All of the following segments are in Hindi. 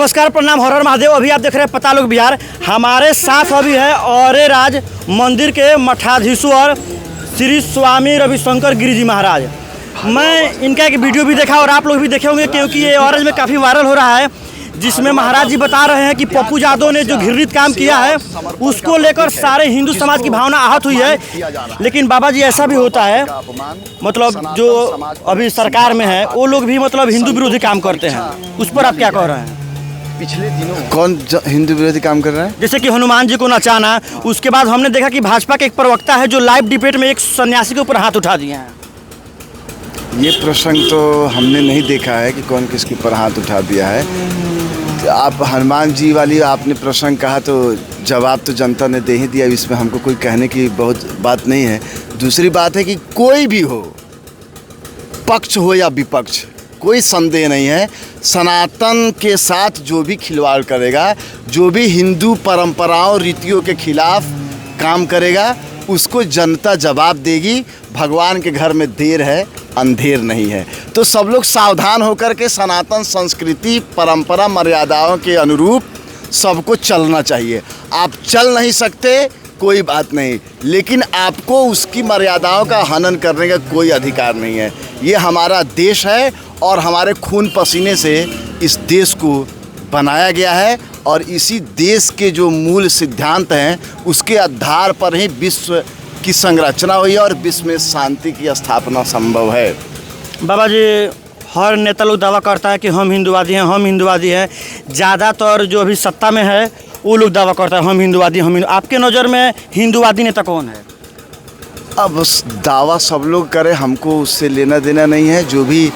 नमस्कार, प्रणाम, हर हर महादेव। अभी आप देख रहे हैं पतालोक बिहार। हमारे साथ अभी है औरे राज मंदिर के मठाधीश्वर श्री स्वामी रविशंकर गिरी जी महाराज। मैं इनका एक वीडियो भी देखा और आप लोग भी देखे होंगे, क्योंकि ये औरज में काफ़ी वायरल हो रहा है, जिसमें महाराज जी बता रहे हैं कि पप्पू यादव ने जो घृणित काम किया है उसको लेकर सारे हिंदू समाज की भावना आहत हुई है। लेकिन बाबा जी, ऐसा भी होता है, मतलब जो अभी सरकार में है वो लोग भी मतलब हिंदू विरोधी काम करते हैं। उस पर आप क्या कह रहे हैं? पिछले दिनों कौन हिंदू विरोधी काम कर रहा है? जैसे कि हनुमान जी को नचाना। उसके बाद हमने देखा कि भाजपा के एक प्रवक्ता है जो लाइव डिबेट में एक सन्यासी के ऊपर हाथ उठा दिए हैं। ये प्रसंग तो हमने नहीं देखा है कि कौन किसके ऊपर हाथ उठा दिया है। आप हनुमान जी वाली आपने प्रसंग कहा तो जवाब तो जनता ने दे ही दिया, इसमें हमको कोई कहने की बहुत बात नहीं है। दूसरी बात है कि कोई भी हो, पक्ष हो या विपक्ष, कोई संदेह नहीं है, सनातन के साथ जो भी खिलवाड़ करेगा, जो भी हिंदू परंपराओं रीतियों के खिलाफ काम करेगा, उसको जनता जवाब देगी। भगवान के घर में देर है, अंधेर नहीं है। तो सब लोग सावधान होकर के सनातन संस्कृति परंपरा मर्यादाओं के अनुरूप सबको चलना चाहिए। आप चल नहीं सकते, कोई बात नहीं, लेकिन आपको उसकी मर्यादाओं का हनन करने का कोई अधिकार नहीं है। ये हमारा देश है और हमारे खून पसीने से इस देश को बनाया गया है, और इसी देश के जो मूल सिद्धांत हैं उसके आधार पर ही विश्व की संरचना हुई है और विश्व में शांति की स्थापना संभव है। बाबा जी, हर नेता लोग दावा करता है कि हम हिंदूवादी हैं, हम हिंदूवादी हैं। ज़्यादातर जो अभी सत्ता में है वो लोग दावा करता है हम हिंदूवादी, हम हिंदू। आपके नज़र में हिंदूवादी नेता कौन है? अब दावा सब लोग करें, हमको उससे लेना देना नहीं है। जो भी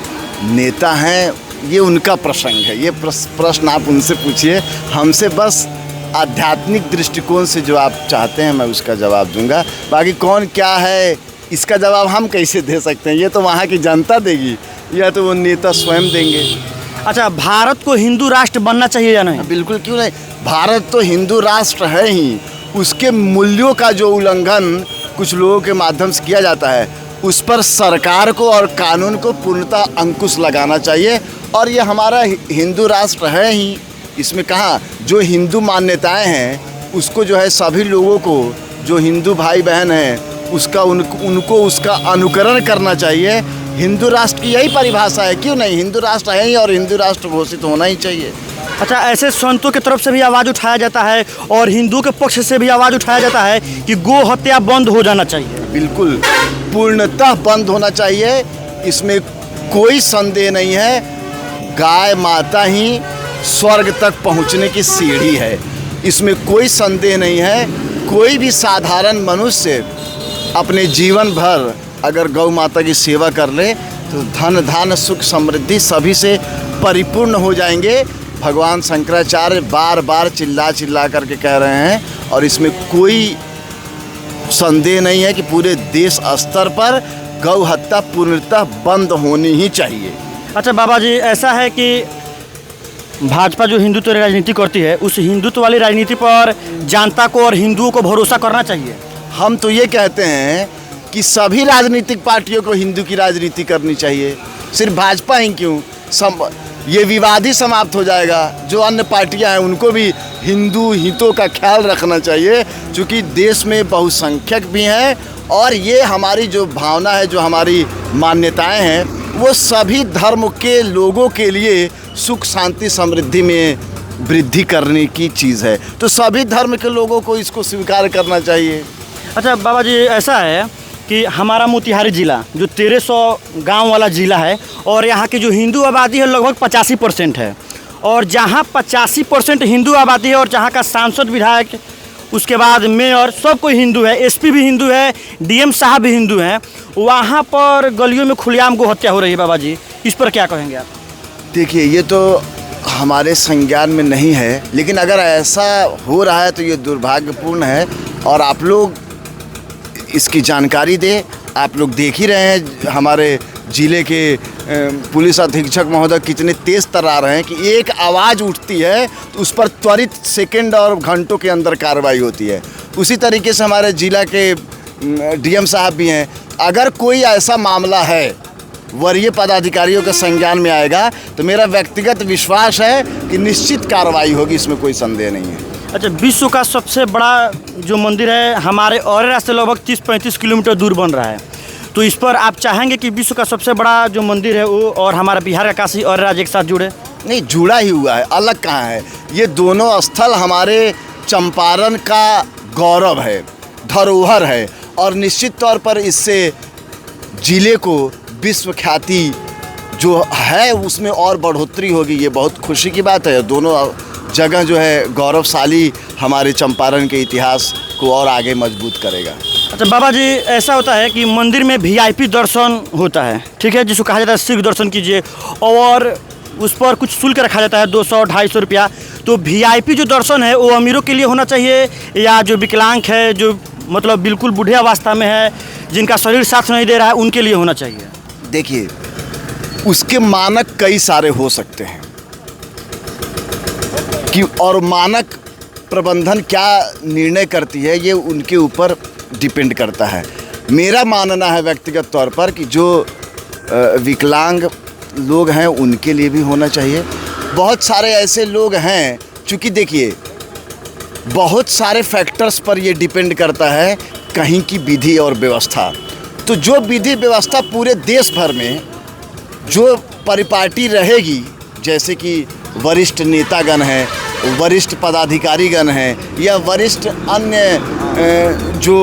नेता हैं ये उनका प्रसंग है, ये प्रश्न आप उनसे पूछिए। हमसे बस आध्यात्मिक दृष्टिकोण से जो आप चाहते हैं मैं उसका जवाब दूंगा। बाकी कौन क्या है इसका जवाब हम कैसे दे सकते हैं? ये तो वहाँ की जनता देगी या तो वो नेता स्वयं देंगे। अच्छा, भारत को हिंदू राष्ट्र बनना चाहिए या नहीं? बिल्कुल, क्यों नहीं। भारत तो हिंदू राष्ट्र है ही। उसके मूल्यों का जो उल्लंघन कुछ लोगों के माध्यम से किया जाता है, उस पर सरकार को और कानून को पूर्णतः अंकुश लगाना चाहिए। और ये हमारा हिंदू राष्ट्र है ही, इसमें कहाँ जो हिंदू मान्यताएं हैं उसको जो है सभी लोगों को, जो हिंदू भाई बहन हैं उसका उनको उसका अनुकरण करना चाहिए। हिंदू राष्ट्र की यही परिभाषा है, क्यों नहीं। हिंदू राष्ट्र है ही और हिंदू राष्ट्र घोषित होना ही चाहिए। अच्छा, ऐसे संतों की तरफ से भी आवाज़ उठाया जाता है और हिंदू के पक्ष से भी आवाज़ उठाया जाता है कि गो हत्या बंद हो जाना चाहिए। बिल्कुल, पूर्णतः बंद होना चाहिए, इसमें कोई संदेह नहीं है। गाय माता ही स्वर्ग तक पहुंचने की सीढ़ी है, इसमें कोई संदेह नहीं है। कोई भी साधारण मनुष्य अपने जीवन भर अगर गौ माता की सेवा कर ले तो धन धान्य सुख समृद्धि सभी से परिपूर्ण हो जाएंगे। भगवान शंकराचार्य बार बार चिल्ला करके कह रहे हैं, और इसमें कोई संदेह नहीं है कि पूरे देश स्तर पर गौ हत्या पूर्णतः बंद होनी ही चाहिए। अच्छा बाबा जी, ऐसा है कि भाजपा जो हिंदुत्व राजनीति करती है, उस हिंदुत्व वाली राजनीति पर जनता को और हिंदुओं को भरोसा करना चाहिए। हम तो ये कहते हैं कि सभी राजनीतिक पार्टियों को हिंदू की राजनीति करनी चाहिए, सिर्फ भाजपा ही क्यों। ये विवाद ही समाप्त हो जाएगा। जो अन्य पार्टियां हैं उनको भी हिंदू हितों का ख्याल रखना चाहिए, क्योंकि देश में बहुसंख्यक भी हैं और ये हमारी जो भावना है, जो हमारी मान्यताएं हैं, वो सभी धर्म के लोगों के लिए सुख शांति समृद्धि में वृद्धि करने की चीज़ है। तो सभी धर्म के लोगों को इसको स्वीकार करना चाहिए। अच्छा बाबा जी, ऐसा है कि हमारा मोतिहारी ज़िला जो 1300 गांव वाला ज़िला है, और यहाँ की जो हिंदू आबादी है लगभग 85% है। और जहाँ 85% हिंदू आबादी है और जहाँ का सांसद विधायक, उसके बाद मेयर, सब कोई हिंदू है, एसपी भी हिंदू है, डीएम साहब भी हिंदू हैं, वहाँ पर गलियों में खुलेआम गो हत्या हो रही है। बाबा जी, इस पर क्या कहेंगे आप? देखिए, ये तो हमारे संज्ञान में नहीं है, लेकिन अगर ऐसा हो रहा है तो ये दुर्भाग्यपूर्ण है। और आप लोग इसकी जानकारी दें। आप लोग देख ही रहे हैं हमारे ज़िले के पुलिस अधीक्षक महोदय कितने तेज़ तर्रा रहे हैं कि एक आवाज़ उठती है तो उस पर त्वरित सेकंड और घंटों के अंदर कार्रवाई होती है। उसी तरीके से हमारे ज़िला के डीएम साहब भी हैं। अगर कोई ऐसा मामला है वरीय पदाधिकारियों के संज्ञान में आएगा तो मेरा व्यक्तिगत विश्वास है कि निश्चित कार्रवाई होगी, इसमें कोई संदेह नहीं है। अच्छा, विश्व का सबसे बड़ा जो मंदिर है हमारे औरेरा से लगभग 30-35 किलोमीटर दूर बन रहा है, तो इस पर आप चाहेंगे कि विश्व का सबसे बड़ा जो मंदिर है वो और हमारा बिहार का काशी औरेरा एक साथ जुड़े? नहीं, जुड़ा ही हुआ है, अलग कहाँ है। ये दोनों स्थल हमारे चंपारण का गौरव है, धरोहर है, और निश्चित तौर पर इससे जिले को विश्व ख्याति जो है उसमें और बढ़ोतरी होगी। ये बहुत खुशी की बात है। दोनों जगह जो है गौरवशाली हमारे चंपारण के इतिहास को और आगे मजबूत करेगा। अच्छा बाबा जी, ऐसा होता है कि मंदिर में वीआईपी दर्शन होता है, ठीक है, जिसको कहा जाता है शीघ्र दर्शन कीजिए, और उस पर कुछ शुल्क रखा जाता है 200-250 रुपया। तो वीआईपी जो दर्शन है वो अमीरों के लिए होना चाहिए या जो विकलांग है, जो मतलब बिल्कुल बूढ़े अवस्था में है, जिनका शरीर साथ नहीं दे रहा है, उनके लिए होना चाहिए? देखिए, उसके मानक कई सारे हो सकते हैं कि और मानक प्रबंधन क्या निर्णय करती है ये उनके ऊपर डिपेंड करता है। मेरा मानना है व्यक्तिगत तौर पर कि जो विकलांग लोग हैं उनके लिए भी होना चाहिए। बहुत सारे ऐसे लोग हैं, चूँकि देखिए बहुत सारे फैक्टर्स पर ये डिपेंड करता है कहीं की विधि और व्यवस्था। तो जो विधि व्यवस्था पूरे देश भर में जो परिपाटी रहेगी, जैसे कि वरिष्ठ नेतागण हैं, वरिष्ठ पदाधिकारीगण हैं या वरिष्ठ अन्य जो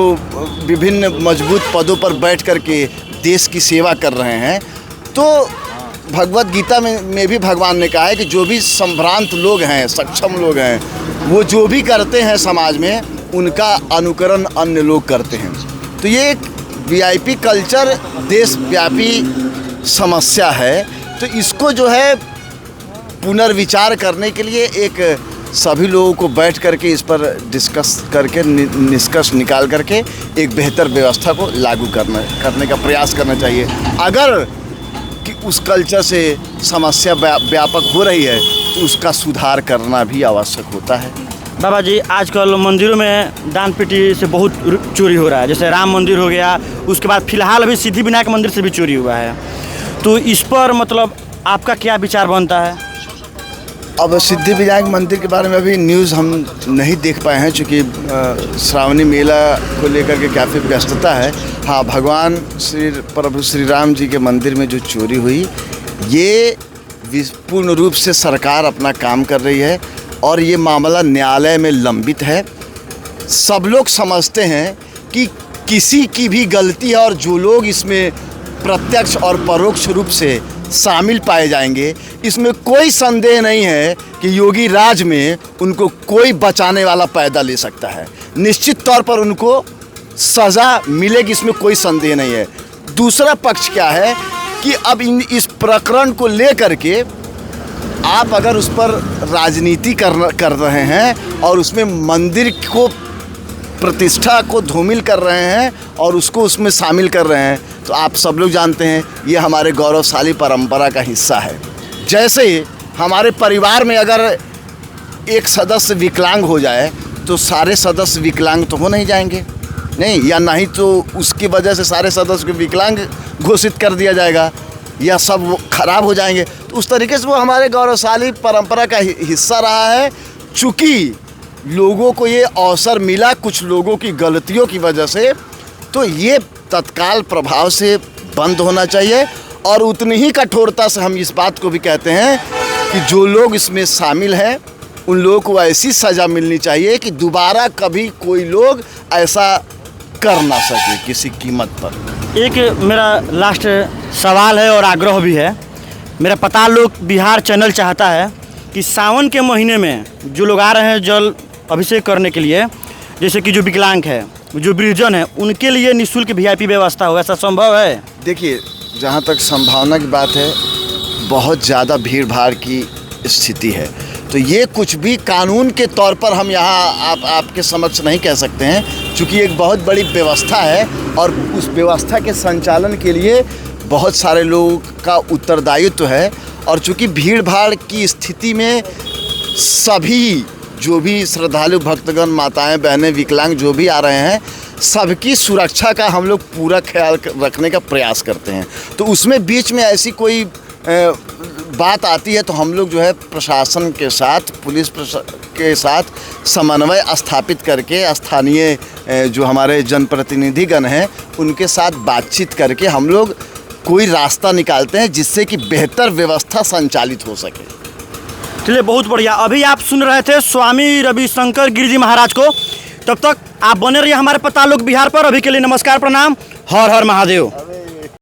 विभिन्न मजबूत पदों पर बैठ कर के देश की सेवा कर रहे हैं, तो भगवत गीता में भी भगवान ने कहा है कि जो भी संभ्रांत लोग हैं, सक्षम लोग हैं, वो जो भी करते हैं समाज में उनका अनुकरण अन्य लोग करते हैं। तो ये एक वीआईपी कल्चर देशव्यापी समस्या है। तो इसको जो है पुनर्विचार करने के लिए एक सभी लोगों को बैठ करके इस पर डिस्कस करके निष्कर्ष निकाल करके एक बेहतर व्यवस्था को लागू करने का प्रयास करना चाहिए। अगर कि उस कल्चर से समस्या व्यापक हो रही है तो उसका सुधार करना भी आवश्यक होता है। बाबा जी, आजकल मंदिरों में दान पेटी से बहुत चोरी हो रहा है, जैसे राम मंदिर हो गया, उसके बाद फिलहाल अभी सिद्धिविनायक मंदिर से भी चोरी हुआ है। तो इस पर मतलब आपका क्या विचार बनता है? अब सिद्धिविनायक मंदिर के बारे में अभी न्यूज़ हम नहीं देख पाए हैं, चूँकि श्रावणी मेला को लेकर के काफ़ी व्यस्तता है। हाँ, भगवान प्रभु श्री राम जी के मंदिर में जो चोरी हुई, ये पूर्ण रूप से सरकार अपना काम कर रही है और ये मामला न्यायालय में लंबित है। सब लोग समझते हैं कि किसी की भी गलती है और जो लोग इसमें प्रत्यक्ष और परोक्ष रूप से शामिल पाए जाएंगे, इसमें कोई संदेह नहीं है कि योगी राज में उनको कोई बचाने वाला पैदा ले सकता है। निश्चित तौर पर उनको सज़ा मिलेगी, इसमें कोई संदेह नहीं है। दूसरा पक्ष क्या है कि अब इस प्रकरण को लेकर के आप अगर उस पर राजनीति कर रहे हैं और उसमें मंदिर को प्रतिष्ठा को धूमिल कर रहे हैं और उसको उसमें शामिल कर रहे हैं, तो आप सब लोग जानते हैं ये हमारे गौरवशाली परंपरा का हिस्सा है। जैसे हमारे परिवार में अगर एक सदस्य विकलांग हो जाए तो सारे सदस्य विकलांग तो हो नहीं जाएंगे, नहीं, या नहीं तो उसकी वजह से सारे सदस्य को विकलांग घोषित कर दिया जाएगा या सब खराब हो जाएंगे। तो उस तरीके से वो हमारे गौरवशाली परंपरा का हिस्सा रहा है। चूँकि लोगों को ये अवसर मिला कुछ लोगों की गलतियों की वजह से, तो ये तत्काल प्रभाव से बंद होना चाहिए। और उतनी ही कठोरता से हम इस बात को भी कहते हैं कि जो लोग इसमें शामिल हैं उन लोगों को ऐसी सज़ा मिलनी चाहिए कि दोबारा कभी कोई लोग ऐसा कर ना सके किसी कीमत पर। एक मेरा लास्ट सवाल है और आग्रह भी है। मेरा पता लोग बिहार चैनल चाहता है कि सावन के महीने में जो लोग आ रहे हैं जल अभिषेक करने के लिए, जैसे कि जो विकलांग है, जो वृद्धजन है, उनके लिए निःशुल्क वीआईपी व्यवस्था हो, ऐसा संभव है? देखिए, जहाँ तक संभावना की बात है, बहुत ज़्यादा भीड़ भाड़ की स्थिति है, तो ये कुछ भी कानून के तौर पर हम यहाँ आपके समक्ष नहीं कह सकते हैं, क्योंकि एक बहुत बड़ी व्यवस्था है और उस व्यवस्था के संचालन के लिए बहुत सारे लोगों का उत्तरदायित्व है। और चूँकि भीड़ भाड़ की स्थिति में सभी जो भी श्रद्धालु भक्तगण, माताएं, बहनें, विकलांग जो भी आ रहे हैं, सबकी सुरक्षा का हम लोग पूरा ख्याल रखने का प्रयास करते हैं। तो उसमें बीच में ऐसी कोई बात आती है तो हम लोग जो है प्रशासन के साथ, पुलिस के साथ समन्वय स्थापित करके स्थानीय जो हमारे जनप्रतिनिधिगण हैं उनके साथ बातचीत करके हम लोग कोई रास्ता निकालते हैं जिससे कि बेहतर व्यवस्था संचालित हो सके। चलिए, बहुत बढ़िया। अभी आप सुन रहे थे स्वामी रविशंकर गिरिजी महाराज को। तब तक आप बने रहिए हमारे पता लोग बिहार पर। अभी के लिए नमस्कार, प्रणाम, हर हर महादेव।